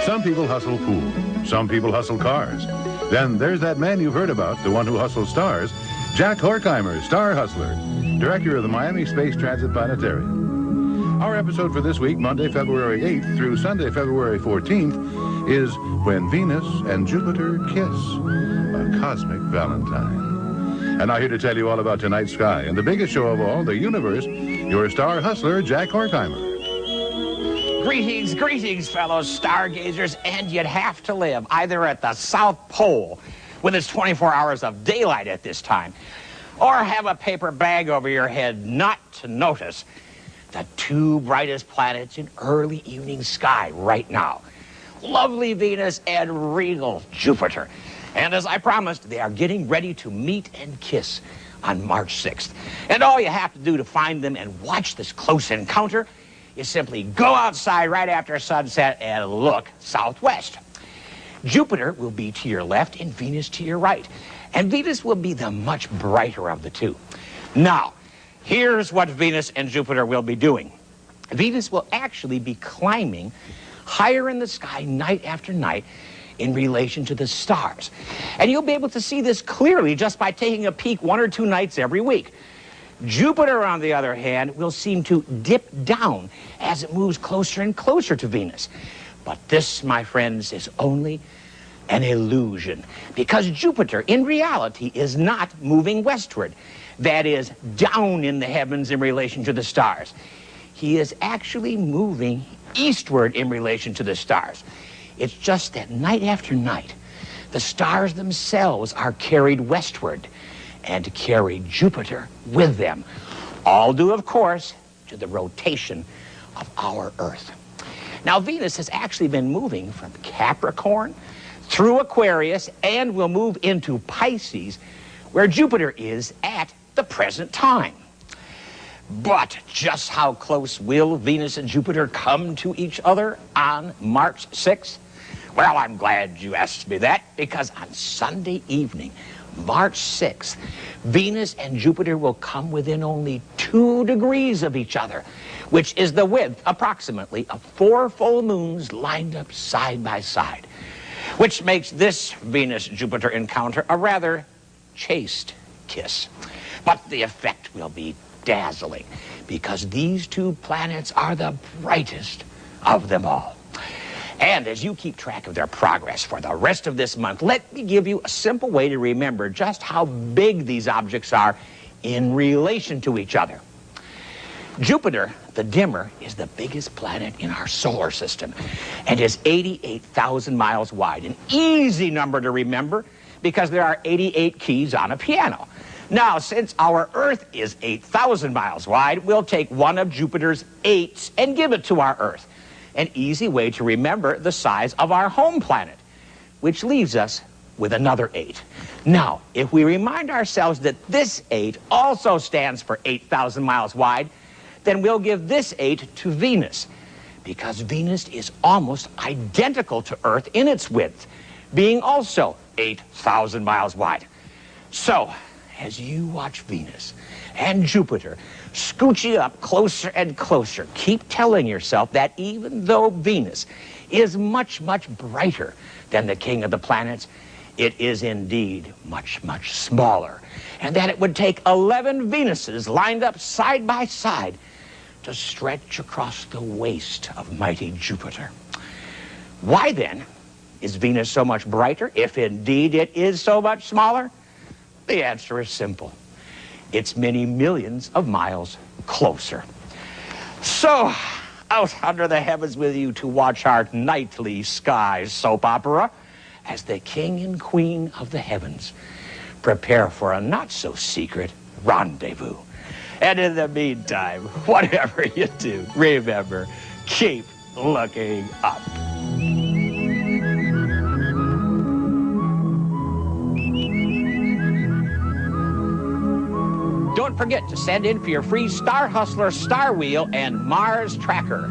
Some people hustle pool. Some people hustle cars. Then there's that man you've heard about, the one who hustles stars, Jack Horkheimer, star hustler, director of the Miami Space Transit Planetarium. Our episode for this week, Monday, February 8th through Sunday, February 14th, is When Venus and Jupiter Kiss, a cosmic Valentine. And now here to tell you all about tonight's sky and the biggest show of all, the universe, your star hustler, Jack Horkheimer. Greetings, greetings, fellow stargazers, and you'd have to live either at the South Pole, with its 24 hours of daylight at this time, or have a paper bag over your head not to notice the two brightest planets in early evening sky right now. Lovely Venus and regal Jupiter. And as I promised, they are getting ready to meet and kiss on March 6th. And all you have to do to find them and watch this close encounter is simply go outside right after sunset and look southwest. Jupiter will be to your left and Venus to your right. And Venus will be the much brighter of the two. Now, here's what Venus and Jupiter will be doing. Venus will actually be climbing higher in the sky night after night in relation to the stars. And you'll be able to see this clearly just by taking a peek 1 or 2 nights every week. Jupiter, on the other hand, will seem to dip down as it moves closer and closer to Venus. But this, my friends, is only an illusion, because Jupiter, in reality, is not moving westward. That is, down in the heavens in relation to the stars. He is actually moving eastward in relation to the stars. It's just that night after night, the stars themselves are carried westward and carry Jupiter with them, all due, of course, to the rotation of our Earth. Now, Venus has actually been moving from Capricorn through Aquarius and will move into Pisces, where Jupiter is at the present time. But just how close will Venus and Jupiter come to each other on March 6th? Well, I'm glad you asked me that, because on Sunday evening, March 6th, Venus and Jupiter will come within only 2 degrees of each other, which is the width, approximately, of 4 full moons lined up side by side, which makes this Venus-Jupiter encounter a rather chaste kiss. But the effect will be dazzling, because these two planets are the brightest of them all. And as you keep track of their progress for the rest of this month, let me give you a simple way to remember just how big these objects are in relation to each other. Jupiter, the dimmer, is the biggest planet in our solar system and is 88,000 miles wide. An easy number to remember because there are 88 keys on a piano. Now, since our Earth is 8,000 miles wide, we'll take one of Jupiter's 8s and give it to our Earth. An easy way to remember the size of our home planet, which leaves us with another 8. Now, if we remind ourselves that this 8 also stands for 8,000 miles wide, then we'll give this 8 to Venus, because Venus is almost identical to Earth in its width, being also 8,000 miles wide. So, as you watch Venus and Jupiter scooching up closer and closer, keep telling yourself that even though Venus is much, much brighter than the king of the planets, it is indeed much, much smaller, and that it would take 11 Venuses lined up side by side to stretch across the waist of mighty Jupiter. Why then is Venus so much brighter, if indeed it is so much smaller? The answer is simple. It's many millions of miles closer. So, out under the heavens with you to watch our nightly sky soap opera as the king and queen of the heavens prepare for a not-so-secret rendezvous. And in the meantime, whatever you do, remember, keep looking up. Don't forget to send in for your free Star Hustler Star Wheel and Mars Tracker.